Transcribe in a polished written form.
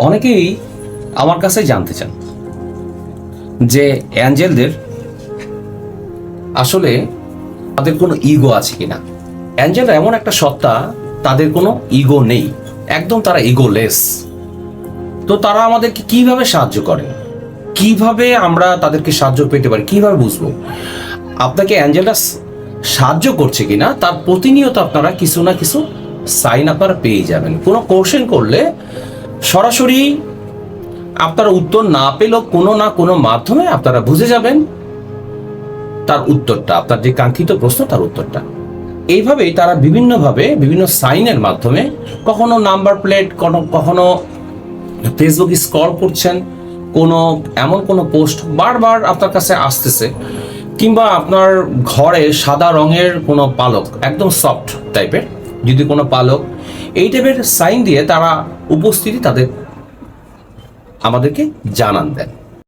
অনেকেই আমার কাছে জানতে চান যে অ্যাঞ্জেলদের আসলে তাদের কোনো ইগো আছে কিনা। অ্যাঞ্জেলরা এমন একটা সত্তা, তাদের কোনো ইগো নেই, একদম তারা ইগোলেস। তো তারা আমাদেরকে কিভাবে সাহায্য করে, কিভাবে আমরা তাদেরকে সাহায্য পেতে পারি, কিভাবে বুঝবো আপনাকে অ্যাঞ্জেলরা সাহায্য করছে কিনা? তার প্রতিনিয়ত আপনারা কিছু না কিছু সাইন আপনারা পেয়ে যাবেন। কোনো কোশ্চেন করলে সরাসরি আপনারা উত্তর না পেলেও কোনো না কোনো মাধ্যমে আপনারা বুঝে যাবেন তার উত্তরটা, আপনার যে কাঙ্ক্ষিত প্রশ্ন তার উত্তরটা। এইভাবেই তারা বিভিন্নভাবে বিভিন্ন সাইনের মাধ্যমে, কখনো নাম্বার প্লেট, কখনো ফেসবুক স্ক্রল করছেন, কোনো এমন কোনো পোস্ট বারবার আপনার কাছে আসতেছে, কিংবা আপনার ঘরে সাদা রঙের কোনো পালক, একদম সফট টাইপের যদি কোনো পালক, এই টাইপের সাইন দিয়ে তারা উপস্থিতি তাদের আমাদেরকে জানান দেন।